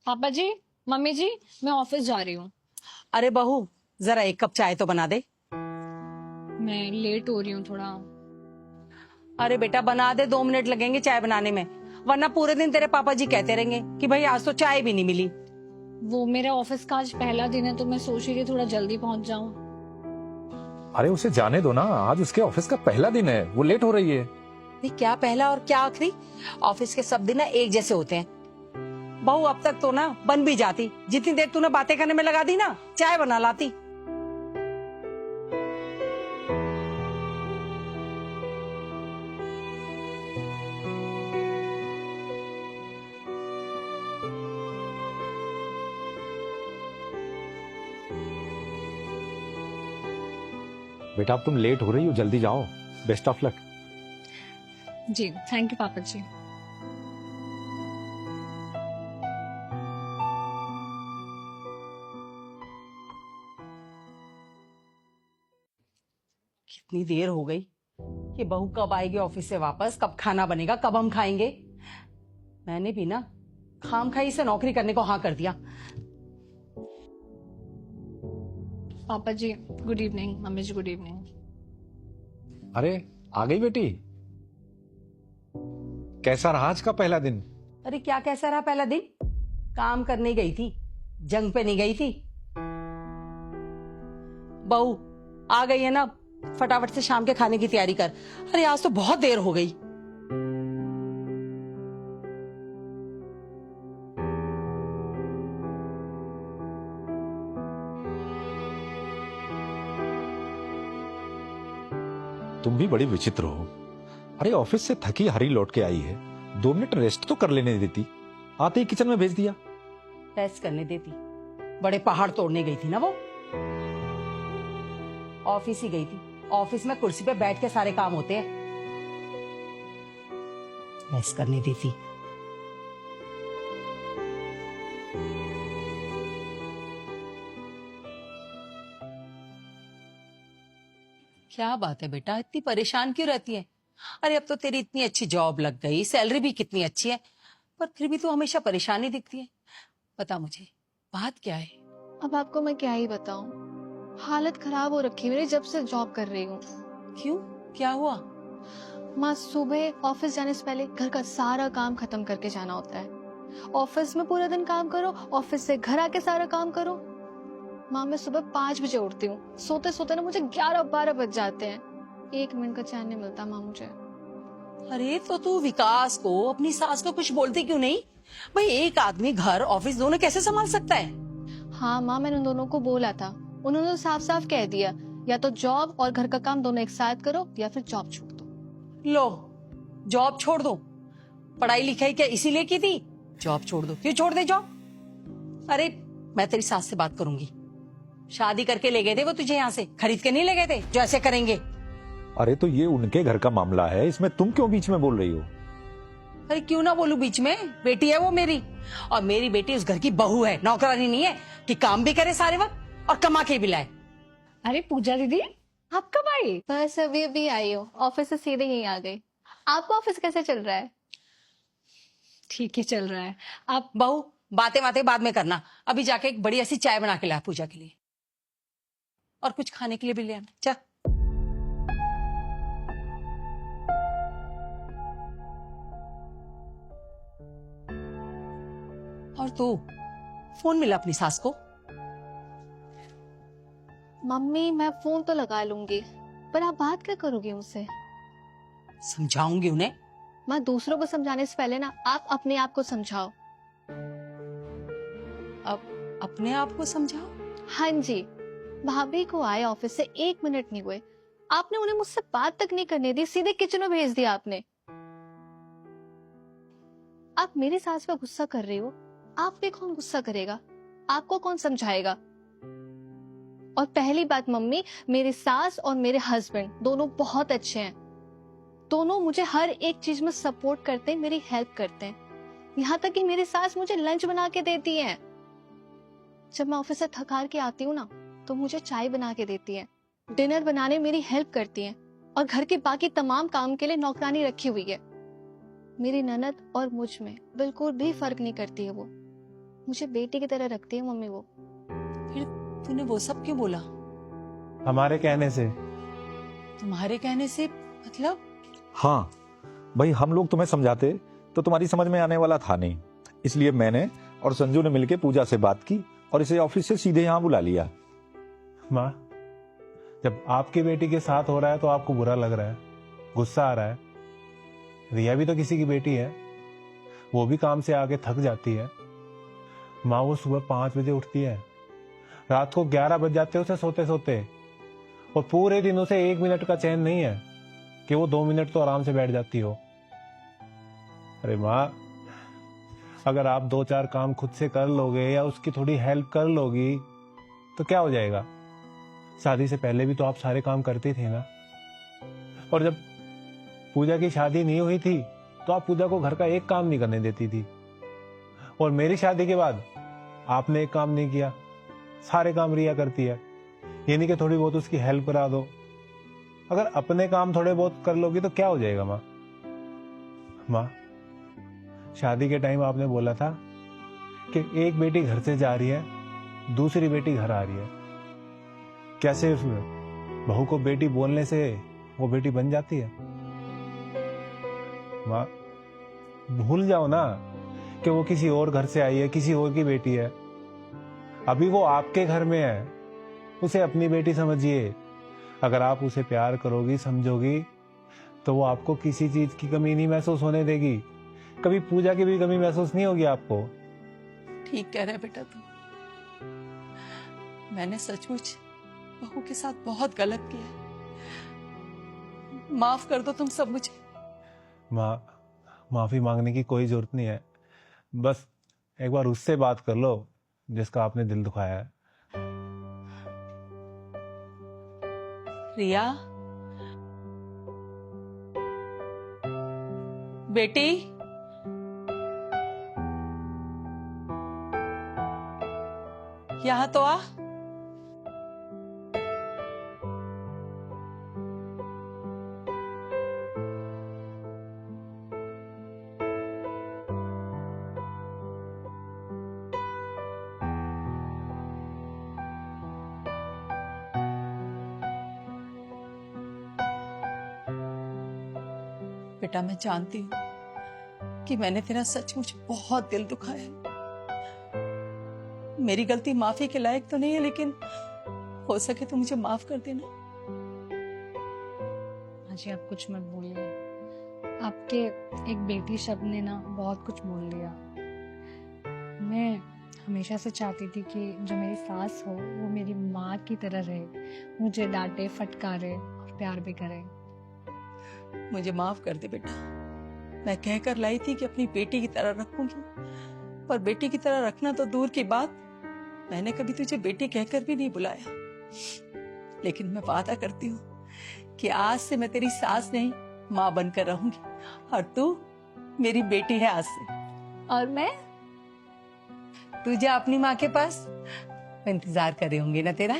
पापा जी, मम्मी जी, मैं ऑफिस जा रही हूँ। अरे बहू, जरा एक कप चाय तो बना दे। मैं लेट हो रही हूँ थोड़ा। अरे बेटा बना दे, 2 मिनट लगेंगे चाय बनाने में, वरना पूरे दिन तेरे पापा जी कहते रहेंगे कि भाई आज तो चाय भी नहीं मिली। वो मेरे ऑफिस का आज पहला दिन है तो मैं सोच रही थी थोड़ा जल्दी पहुंच जाऊँ। अरे उसे जाने दो ना, आज उसके ऑफिस का पहला दिन है, वो लेट हो रही है। नहीं, क्या पहला और क्या आखिरी, ऑफिस के सब दिन ना एक जैसे होते हैं। बहू अब तक तो ना बन भी जाती, जितनी देर तूने बातें करने में लगा दी ना, चाय बना लाती। बेटा अब तुम लेट हो रही हो, जल्दी जाओ। Best of luck. जी थैंक यू पापा जी। कितनी देर हो गई, ये बहू कब आएगी ऑफिस से वापस, कब खाना बनेगा, कब हम खाएंगे। मैंने भी ना खाम खाई से नौकरी करने को हाँ कर दिया। पापा जी गुड इवनिंग, मम्मी जी गुड इवनिंग। अरे आ गई बेटी, कैसा रहा आज का पहला दिन? अरे क्या कैसा रहा पहला दिन, काम करने गई थी, जंग पे नहीं गई थी। बहू आ गई है ना, फटाफट से शाम के खाने की तैयारी कर। अरे आज तो बहुत देर हो गई। तुम भी बड़ी विचित्र हो। अरे ऑफिस से थकी हारी लौट के आई है, 2 मिनट रेस्ट तो कर लेने देती, आते ही किचन में भेज दिया। रेस्ट करने देती, बड़े पहाड़ तोड़ने गई थी ना वो। ऑफिस ही गई थी, ऑफिस में कुर्सी पे बैठ के सारे काम होते हैं, रेस्ट करने देती। क्या बात है बेटा, इतनी परेशान क्यों रहती है? अरे अब तो तेरी इतनी अच्छी जॉब लग गई, सैलरी भी कितनी अच्छी है, पर फिर भी तू हमेशा परेशानी दिखती है। बता मुझे बात क्या है? अब आपको मैं क्या ही बताऊं, हालत खराब हो रखी है मेरी जब से जॉब कर रही हूँ। क्यों, क्या हुआ? माँ, सुबह ऑफिस जाने से पहले घर का सारा काम खत्म करके जाना होता है। ऑफिस में पूरा दिन काम करो, ऑफिस से घर आके सारा काम करो। माँ, मैं सुबह 5 बजे उठती हूँ, सोते सोते ना मुझे 11-12 बज जाते हैं। 1 मिनट का चैन नहीं मिलता माँ मुझे। अरे तो तू विकास को, अपनी सास को कुछ बोलती क्यों नहीं? भाई एक आदमी घर ऑफिस दोनों कैसे संभाल सकता है? हाँ माँ, मैंने उन दोनों को बोला था, उन्होंने तो साफ साफ कह दिया, या तो जॉब और घर का काम दोनों एक साथ करो या फिर जॉब छोड़ दो। लो, जॉब छोड़ दो? पढ़ाई लिखाई क्या इसीलिए की थी? जॉब छोड़ दो, क्यों छोड़ दे जॉब? अरे मैं तेरी सास से बात करूंगी, शादी करके ले गए थे वो तुझे यहाँ से, खरीद के नहीं ले गए थे जो ऐसे करेंगे। अरे तो ये उनके घर का मामला है, इसमें तुम क्यों बीच में बोल रही हो? अरे क्यों ना बोलूं बीच में, बेटी है वो मेरी, और मेरी बेटी उस घर की बहू है, नौकरानी नहीं है कि काम भी करे सारे वक्त और कमा के भी लाए। अरे पूजा दीदी, आप कब आई? बस अभी अभी आई हो, ऑफिस से सीधे यहीं आ गई। आपका ऑफिस कैसे चल रहा है? ठीक है चल रहा है। आप बहू बातें बातें बाद में करना, अभी जाके एक बड़ी ऐसी चाय बना के ला पूजा के लिए, और कुछ खाने के लिए भी ले आना। जा। और तू फोन मिला अपनी सास को? मम्मी, मैं फोन तो लगा लूंगी, पर आप बात क्या करोगी उनसे? समझाऊंगी उन्हें। मैं दूसरों को समझाने से पहले ना आप अपने आप को समझाओ। अब अपने आप को समझाओ? हाँ जी, भाभी को आए ऑफिस से 1 मिनट नहीं हुए, आपने उन्हें मुझसे बात तक नहीं करने दी, सीधे किचन में भेज दिया आपने। आप मेरी सास पे गुस्सा कर रही हो, आप पे कौन गुस्सा करेगा, आपको कौन समझाएगा? और पहली बात मम्मी, मेरी सास और मेरे हस्बैंड दोनों बहुत अच्छे हैं, दोनों मुझे हर एक चीज में सपोर्ट करते हैं, मेरी हेल्प करते हैं। यहाँ तक कि मेरी सास मुझे लंच बना के देती है, जब मैं ऑफिस से थक हार के आती हूँ ना तो मुझे चाय बना के देती है, डिनर बनाने में मेरी हेल्प करती है, और घर के बाकी तमाम काम के लिए नौकरानी रखी हुई है। मेरी ननद और मुझ में बिल्कुल भी फर्क नहीं करती है वो। मुझे बेटी की तरह रखती है मम्मी वो। फिर तूने वो सब क्यों बोला? हमारे कहने से। तुम्हारे कहने से मतलब? हाँ भाई, हम लोग तुम्हें समझाते तो तुम्हारी समझ में आने वाला था नहीं, इसलिए मैंने और संजू ने मिलकर पूजा से बात की और इसे ऑफिस से सीधे यहाँ बुला लिया। माँ, जब आपकी बेटी के साथ हो रहा है तो आपको बुरा लग रहा है, गुस्सा आ रहा है। रिया भी तो किसी की बेटी है, वो भी काम से आके थक जाती है। माँ, वो सुबह 5 बजे उठती है, रात को 11 बज जाते उसे सोते सोते, और पूरे दिन उसे 1 मिनट का चैन नहीं है कि वो 2 मिनट तो आराम से बैठ जाती हो। अरे माँ, अगर आप 2-4 काम खुद से कर लोगे या उसकी थोड़ी हेल्प कर लोगी तो क्या हो जाएगा? शादी से पहले भी तो आप सारे काम करती थी ना। और जब पूजा की शादी नहीं हुई थी तो आप पूजा को घर का एक काम नहीं करने देती थी, और मेरी शादी के बाद आपने एक काम नहीं किया, सारे काम रिया करती है। ये नहीं कि थोड़ी बहुत उसकी हेल्प करा दो। अगर अपने काम थोड़े बहुत कर लोगी तो क्या हो जाएगा माँ? माँ, शादी के टाइम आपने बोला था कि एक बेटी घर से जा रही है, दूसरी बेटी घर आ रही है। क्या सिर्फ बहू को बेटी बोलने से वो बेटी बन जाती है? माँ, भूल जाओ ना कि वो किसी और घर से आई है, किसी और की बेटी है। अभी वो आपके घर में है, उसे अपनी बेटी समझिए। अगर आप उसे प्यार करोगी, समझोगी, तो वो आपको किसी चीज की कमी नहीं महसूस होने देगी। कभी पूजा की भी कमी महसूस नहीं होगी आपको। ठीक कह रहे बेटा तुम। मैंने सचमुच बहू के साथ बहुत गलत किया। माफ कर दो तुम सब मुझे। माँ, माफी मांगने की कोई जरूरत नहीं है। बस एक बार उससे बात कर लो जिसका आपने दिल दुखाया है। रिया, बेटी, यहां तो आ। बेटा, मैं जानती हूं कि मैंने तेरा सचमुच बहुत दिल दुखाया है। मेरी गलती माफी के लायक तो नहीं है, लेकिन हो सके तो मुझे माफ कर देना। हाँ जी, आप कुछ मत बोलिए। आपके एक बेटी शब्द ने ना बहुत कुछ बोल दिया। मैं हमेशा से चाहती थी कि जो मेरी सास हो वो मेरी माँ की तरह रहे, मुझे डांटे, फटकारे और प्यार भी करे। मुझे माफ कर दे बेटा। मैं कहकर लाई थी कि अपनी बेटी की तरह रखूंगी, पर बेटी की तरह रखना तो दूर की बात, मैंने कभी तुझे बेटी कहकर भी नहीं बुलाया। लेकिन मैं वादा करती हूँ कि आज से मैं तेरी सास नहीं, माँ बनकर रहूंगी, और तू मेरी बेटी है आज से। और मैं? तू जा अपनी माँ के पास, मैं इंतजार कर रही होंगी ना तेरा।